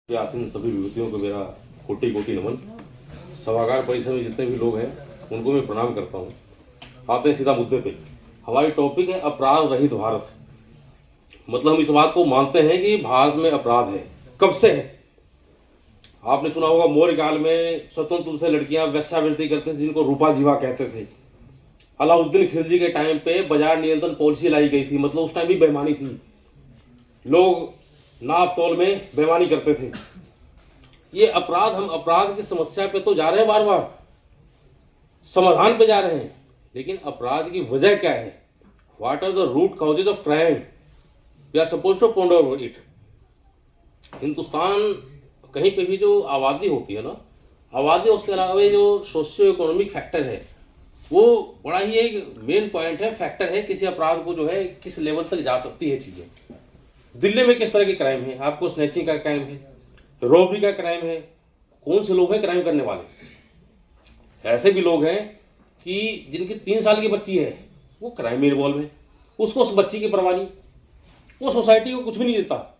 आसीन सभी विभूतियों को मेरा कोटि कोटि नमन। सभागार परिसर में जितने भी लोग हैं उनको मैं प्रणाम करता हूँ। आते हैं सीधा मुद्दे पे। हमारी टॉपिक है अपराध रहित भारत। मतलब हम इस बात को मानते हैं कि भारत में अपराध है। कब से है? आपने सुना होगा मौर्य काल में स्वतंत्र रूप से लड़कियां वेश्यावृत्ति करती थी, जिनको रूपा जीवा कहते थे। अलाउद्दीन खिलजी के टाइम पे बाजार नियंत्रण पॉलिसी लाई गई थी, मतलब उस टाइम भी बेईमानी थी। लोग नाप तोल में बेईमानी करते थे। ये अपराध, हम अपराध की समस्या पे तो जा रहे हैं, बार बार समाधान पे जा रहे हैं, लेकिन अपराध की वजह क्या है? What are the root causes of crime? We are suppose to ponder over it. Hindustan कहीं पे भी जो आबादी होती है ना, आबादी, उसके अलावा जो सोशियो इकोनॉमिक फैक्टर है, वो बड़ा ही एक मेन पॉइंट है, फैक्टर है किसी अपराध को जो है किस लेवल तक जा सकती है चीज़ें। दिल्ली में किस तरह के क्राइम है? आपको स्नैचिंग का क्राइम है, रॉबरी का क्राइम है। कौन से लोग हैं क्राइम करने वाले? ऐसे भी लोग हैं कि जिनकी 3 साल की बच्ची है, वो क्राइम में इन्वॉल्व है। उसको उस बच्ची की परवाह नहीं, वो सोसाइटी को कुछ भी नहीं देता।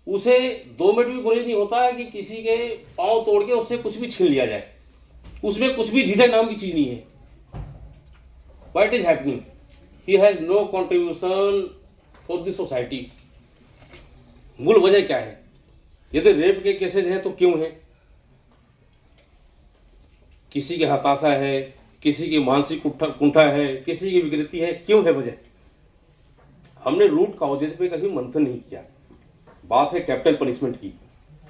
उसे 2 मिनट भी गुरेज नहीं होता है कि किसी के पाँव तोड़ के उससे कुछ भी छीन लिया जाए। उसमें कुछ भी झिझक नाम की चीज़ नहीं है। What is happening? He has no contribution for the society. मूल वजह क्या है? यदि रेप के केसेज हैं तो क्यों है? किसी की हताशा है, किसी की मानसिक कुंठा है, किसी की विकृति है, क्यों है वजह? हमने रूट कॉजेज पे कभी मंथन नहीं किया। बात है कैपिटल पनिशमेंट की।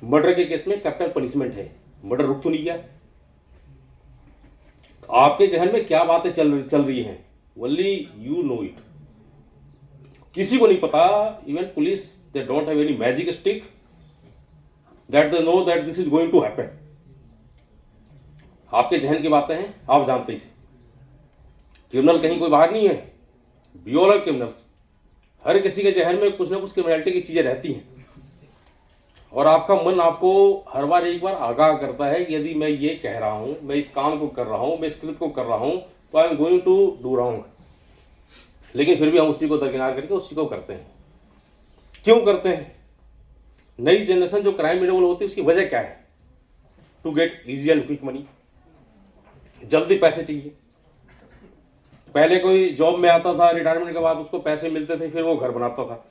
मर्डर के केस में कैपिटल पनिशमेंट है, मर्डर रुक तो नहीं गया। आपके जहन में क्या बातें चल रही हैं? Only you know it. किसी को नहीं पता, even police, they don't have any magic stick that they know that this is going to happen. आपके जहन की बातें हैं, आप जानते ही। क्रिमिनल कहीं कोई बाहर नहीं है, वी ऑल आर क्रिमिनल्स। हर किसी के जहन में कुछ ना कुछ क्रिमिनलिटी की चीजें रहती हैं, और आपका मन आपको हर बार एक बार आगाह करता है कि यदि मैं ये कह रहा हूं, मैं इस काम को कर रहा हूं, मैं इस कृत्य को कर रहा हूं, तो I am going to do wrong. लेकिन फिर भी हम उसी को दरकिनार करके उसी को करते हैं। क्यों करते हैं? नई जनरेशन जो क्राइम इन्वॉल्व होती है, उसकी वजह क्या है? To get easy and quick money. जल्दी पैसे चाहिए। पहले कोई जॉब में आता था, रिटायरमेंट के बाद उसको पैसे मिलते थे, फिर वो घर बनाता था।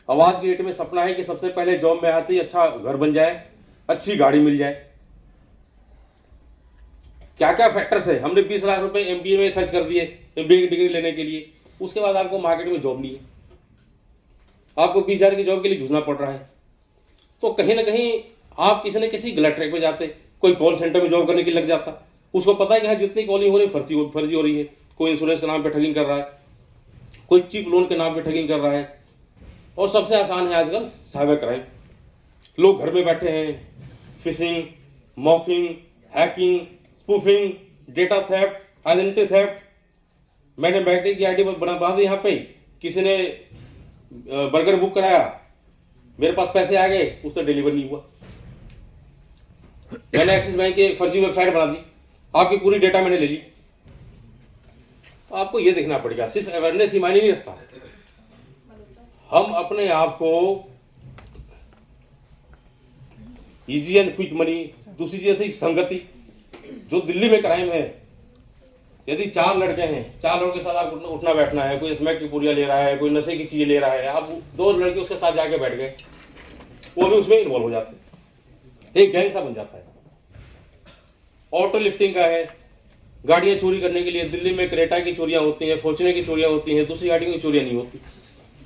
अब आज की डेट में सपना है कि सबसे पहले जॉब में आते ही अच्छा घर बन जाए, अच्छी गाड़ी मिल जाए। क्या क्या फैक्टर्स है? हमने 20 लाख रुपए MBA में खर्च कर दिए, MBA की डिग्री लेने के लिए। उसके बाद आपको मार्केट में जॉब नहीं है, आपको 20,000 की जॉब के लिए जूझना पड़ रहा है। तो कहीं ना कहीं आप किसी न किसी गलत ट्रैक पे जाते। कोई कॉल सेंटर में जॉब करने के लिए लग जाता, उसको पता है कि हाँ जितनी कॉलिंग हो रही है फर्जी हो रही है। कोई इंश्योरेंस के नाम पे ठगिंग कर रहा है, कोई चीप लोन के नाम पे ठगिंग कर रहा है। और सबसे आसान है आजकल साइबर क्राइम। लोग घर में बैठे हैं, fishing, morphing, hacking, spoofing, data theft, identity theft. मैंने बैटरी की आईडी बना दी, यहाँ पे किसी ने बर्गर बुक कराया, मेरे पास पैसे आ गए, उस तक डिलीवर नहीं हुआ। मैंने एक्सिस बैंक की फर्जी वेबसाइट बना दी, आपकी पूरी डेटा मैंने ले ली। तो आपको ये देखना पड़ेगा, सिर्फ अवेयरनेस ही मायने नहीं रखता। हम अपने आप को इजी एंड क्विक मनी, दूसरी चीज थी संगति। जो दिल्ली में क्राइम है, यदि 4 लड़के हैं, 4 लोगों के साथ आप उठना बैठना है, कोई स्मैक की पुड़िया ले रहा है, कोई नशे की चीजें ले रहा है, आप 2 लड़के उसके साथ जाके बैठ गए, वो भी उसमें इन्वॉल्व हो जाते हैं, एक गैंग सा बन जाता है। ऑटो लिफ्टिंग का है, गाड़ियां चोरी करने के लिए दिल्ली में क्रेटा की चोरियां होती हैं, फॉर्च्यूनर की चोरियां होती हैं, दूसरी गाड़ियों की चोरियां नहीं होती।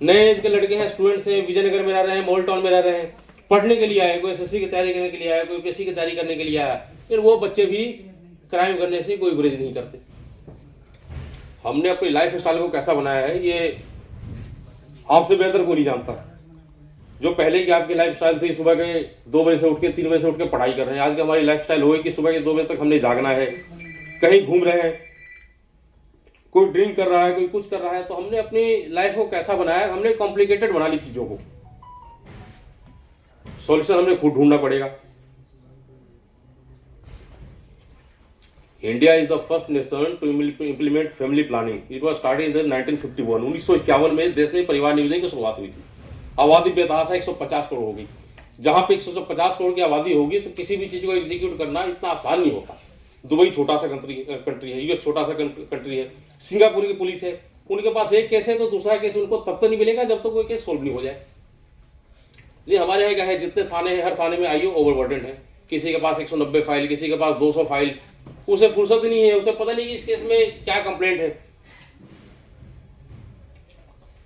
नए एज के लड़के हैं, स्टूडेंट्स हैं, विजयनगर में रह रहे हैं, मॉल टाउन में रह रहे हैं, पढ़ने के लिए आए, कोई SSC की तैयारी करने के लिए आया, कोई UPSC की तैयारी करने के लिए आया, फिर वो बच्चे भी क्राइम करने से कोई गुरेज नहीं करते। हमने अपनी लाइफ स्टाइल को कैसा बनाया है, ये आपसे बेहतर कोई नहीं जानता। जो पहले की आपकी लाइफ स्टाइल थी, सुबह के 2 बजे से उठ के 3 बजे से उठ के पढ़ाई कर रहे हैं, आज की हमारी लाइफ स्टाइल हो गई कि सुबह के 2 बजे तक हमने जागना है, कहीं घूम रहे हैं, कोई ड्रिंक कर रहा है, कोई कुछ कर रहा है। तो हमने अपनी लाइफ को कैसा बनाया? हमने कॉम्प्लिकेटेड बना ली चीजों को। सॉल्यूशन हमने खुद ढूंढना पड़ेगा। India is the first nation to implement family planning. It was started in 1951। 1951 में देश में परिवार नियोजन की शुरुआत हुई थी। आबादी बेतहाशा 150 करोड़ हो गई। जहाँ पे 150 करोड़ की आबादी होगी तो किसी भी चीज़ को एग्जीक्यूट करना इतना आसान नहीं होता। दुबई छोटा सा कंट्री है, यूएस छोटा सा कंट्री है, सिंगापुर की पुलिस है, उनके पास एक केस है तो दूसरा केस उनको तब तक नहीं मिलेगा जब तक कोई केस सोल्व नहीं हो जाए। ये हमारे यहाँ क्या है, जितने थाने हैं हर थाने में आईओ ओवरबर्डन है, किसी के पास 190 फाइल, किसी के पास 200 फाइल, उसे फुर्सत नहीं है, उसे पता नहीं कि इस केस में क्या कंप्लेंट है।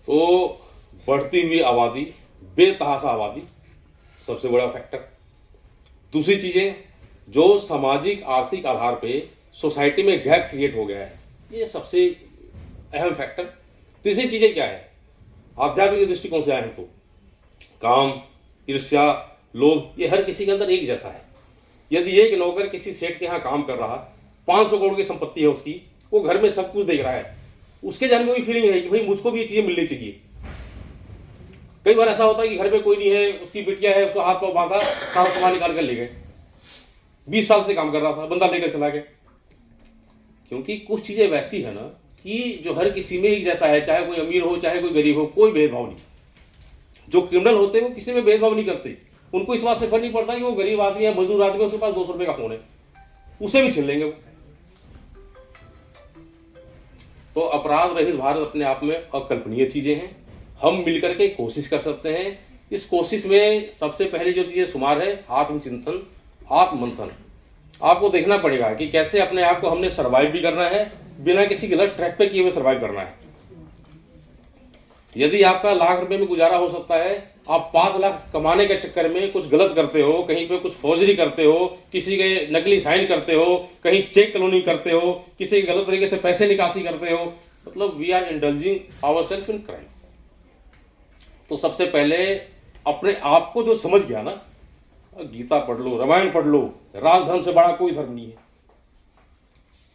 तो बढ़ती हुई आबादी, बेतहाशा आबादी सबसे बड़ा फैक्टर। दूसरी चीजें, जो सामाजिक आर्थिक आधार पे सोसाइटी में गैप क्रिएट हो गया है, ये सबसे अहम फैक्टर। तीसरी चीजें क्या है, आध्यात्मिक दृष्टिकोण से आए हैं तो काम, ईर्ष्या, लोभ, ये हर किसी के अंदर एक जैसा है। यदि एक नौकर किसी सेठ के यहाँ काम कर रहा, 500 करोड़ की संपत्ति है उसकी, वो घर में सब कुछ देख रहा है, उसके जन में वही फीलिंग है कि भाई मुझको भी ये चीजें मिलनी चाहिए। कई बार ऐसा होता है कि घर में कोई नहीं है, उसकी बिटिया है, उसको हाथ पांव बांधा, सारा सामान निकाल कर ले गए, 20 साल से काम कर रहा था, बंदा लेकर चला गया। क्योंकि कुछ चीजें वैसी है ना कि जो हर किसी में एक जैसा है, चाहे कोई अमीर हो चाहे कोई गरीब हो, कोई भेदभाव नहीं। जो क्रिमिनल होते हैं वो किसी में भेदभाव नहीं करते, उनको इस बात से फर्क नहीं पड़ता कि वो गरीब आदमी है, मजदूर आदमी है, उसके पास 200 रुपए का फोन है, उसे भी छीन लेंगे वो। तो अपराध रहित भारत अपने आप में अकल्पनीय चीजें हैं। हम मिलकर के कोशिश कर सकते हैं। इस कोशिश में सबसे पहले जो चीजें शुमार है, आत्मचिंतन, आत्ममंथन। आपको देखना पड़ेगा कि कैसे अपने आप को हमने सर्वाइव भी करना है, बिना किसी गलत ट्रैक पे किए हुए सर्वाइव करना है। यदि आपका लाख रुपए में गुजारा हो सकता है, आप 5 लाख कमाने के चक्कर में कुछ गलत करते हो, कहीं पे कुछ फौजरी करते हो, किसी के नकली साइन करते हो, कहीं चेक क्लोनिंग करते हो, किसी के गलत तरीके से पैसे निकासी करते हो, मतलब we are indulging ourself in crime. तो सबसे पहले अपने आप को जो समझ गया ना, गीता पढ़ लो, रामायण पढ़ लो, राज धर्म से बड़ा कोई धर्म नहीं है।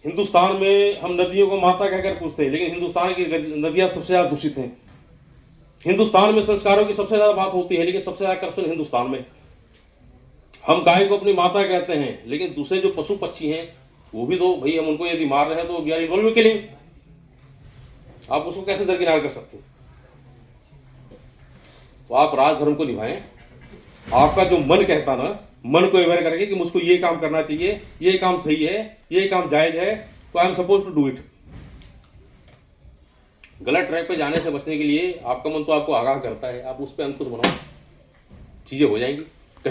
हिंदुस्तान में हम नदियों को माता कहकर पूछते हैं, लेकिन हिंदुस्तान की नदियां सबसे ज्यादा दूषित हैं। हिंदुस्तान में संस्कारों की सबसे ज्यादा बात होती है, लेकिन सबसे ज्यादा करप्शन हिंदुस्तान में। हम गाय को अपनी माता कहते हैं, लेकिन दूसरे जो पशु पक्षी हैं वो भी तो भाई, हम उनको यदि मार रहे हैं तो we are involve in killing. आप उसको कैसे दरकिनार कर सकते हैं? तो आप राजधर्म को निभाएं। आपका जो मन कहता ना, मन को अवेयर करके कि मुझको ये काम करना चाहिए, ये काम सही है, ये काम जायज है, तो I am suppose to do it. गलत ट्रैक पे जाने से बचने के लिए आपका मन तो आपको आगाह करता है, आप उस पर अंकुश बनाओ, चीजें हो जाएंगी।